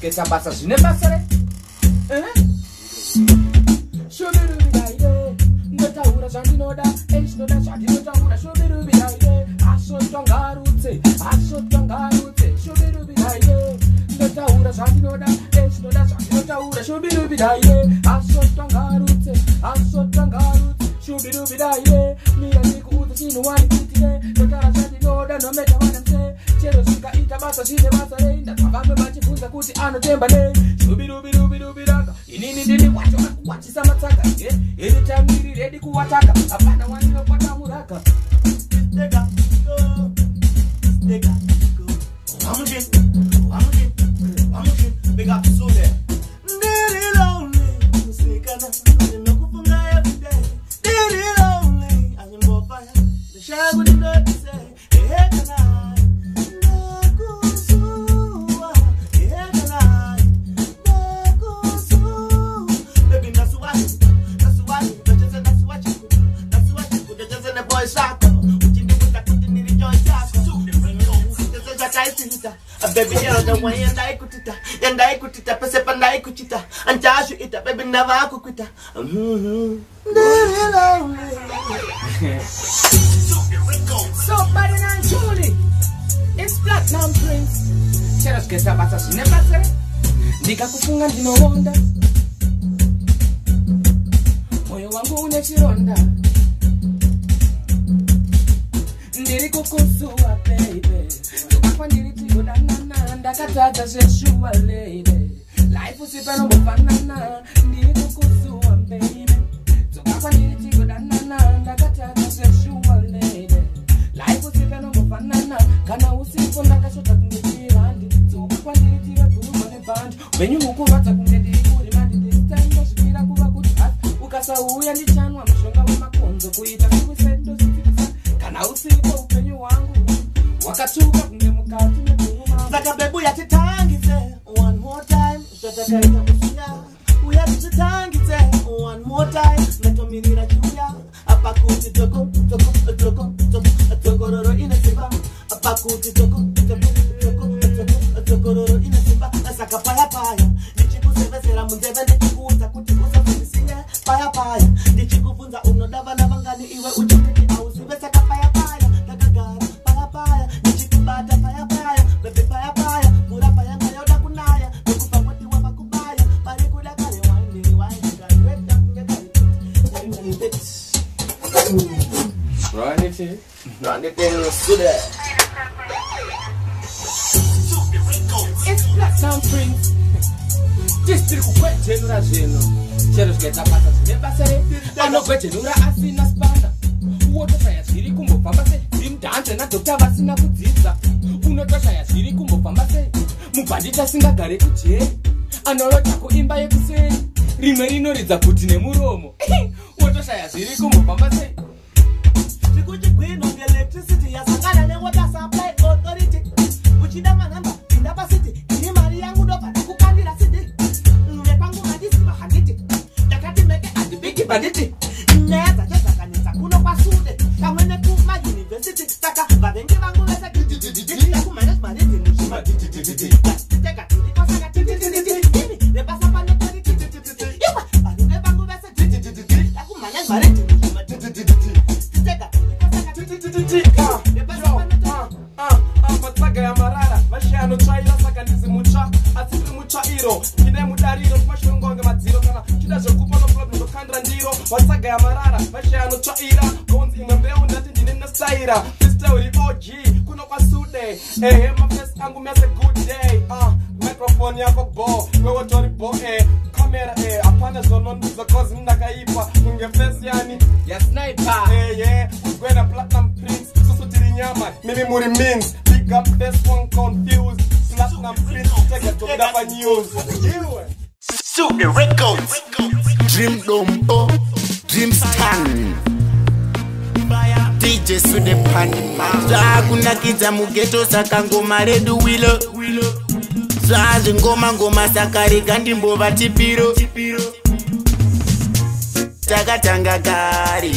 kuita basa zvine basa re shubirubiraire ndotaura zvandinoda zvinoda zvandinotaura shubirubiraire asvotwa ngarutse shubirubiraire ndotaura zvandinoda zvinoda zvandinotaura shubirubiraire asvotwa ngarutse shubirubiraire mira ndikuudza chinhu wandikuitire ndotara zvandinoda nometa vanamse chero zvikaita basa zvine basa rei ndakavamwe vachibvunza kuti anotemba nei shubirubirubirubiraka inini ndini wachona kuwachisa matsanga iri tamiri redi kuwataka hapana wandinokwata muraka Big up so there. Really lonely, every day. Really lonely, I'm more fire. The shadow would not say, hey, can I? Baby, that's what you do. That's what you do. That's what you do. That's what you do. That's what the boy shot. What you do with that? Put in the joint. Baby, you're the one and I could it. And I could it up as if I could it. And Josh, it up, baby, never could quit. So, Baden and Julie, it's Platinum Prince. Cheros que esta basa sin basa re ndikakufunga ndinowonda moyo wangu une chironda ndiri kukusuwa baby ndokakwa ndiri tigodanana ndakatadza zveshuwa lady life usipanobofanana ndiri kukusuwa baby ndokakwa ndiri tigodanana ndakatadza zveshuwa lady life usipanobofanana kana usipo ndakashota kungetirandi ndokakwa ndiri tive bhuruma nebhandi upenyu hukurwadza kunge ndiri kuri mandi ndisitaino zvipira kuva kuti hasi ukasauya ndichanwa mushonga wemakonzo kuita sekusendo zvitirisa kana usipo upenyu hwangu wakatuka kunge mukati mebhuruma saka bebu yatitangise one more time zvatakaita kusiya uya tichitangise one more time ndatomirira chiuya apakuti tokororo inesimba apakuti tokororo inesimba saka paya ndichikusevesera munzeve ndichikuudza kuti usafundisiye paya ndichikubvunza unoda vana vangani iwe uchitiki auzive saka paya ndakagara paya ndichikubata paya bebe paya murapa yanga yoda kunaya ndokupa mwati wavakubaya bari kuda kare wandiri waindikarweta It's Platinum Prince. Distri kukwetenura zvino chero zvikaita basa zvine basa re anokwetenura asina spana uotoshaya zviri kumbofamba sei zviri mudhanze nadokta vasina kudzidza unotoshaya zviri kumbofamba sei mubhanditi asingagare kujeri anorota kuimba yekuseri rimwe rinoridza kuti nemuromo uotoshaya zviri kumbofamba sei zvikuchigwino ngeelectricity yasangana newater supply authority uchida manhamba pinda pasiti ini mari yangu ndobva kukandira sidi nepangu madiziva handiti ndakati meke andibigi banditi nyaya dzacho dzakanetsa kuno kwasude pamwe nekumayunivhesiti saka vavengi vangu vese ndakumanage maridi mushima titeka tirikosaka rebasa panotori iwa varume vangu vese ndakumanage maridi mushima titeka matsaga ya marara vashiyano tsvaira saka ndizi mutsva asi tiri mutsvairo ndine mudariro kumashongonge madziro kana chida zvekupa noproblem zvokandira ndiro matsaga ya marara vashiyano tsvaira konzi imwe mbeu ndati ndine nesaira istauri og kuno kwasude ehe mafesi angu mese good day microphone yako bo wewotori bo kamera hapana zvonondiza cause mndakaipa kunge fesi yani yasniper kugwena Platinum Prince susu tiri nyama mimi muri means big up this one confused Platinum Prince take it to the news Super Records Dream Dombo Dream Stan DJ Sude Panima Zvakunakidza mugeto saka ngoma redu wilo Zvazvingoma saka rega ndimbova tipiro Takatanga kare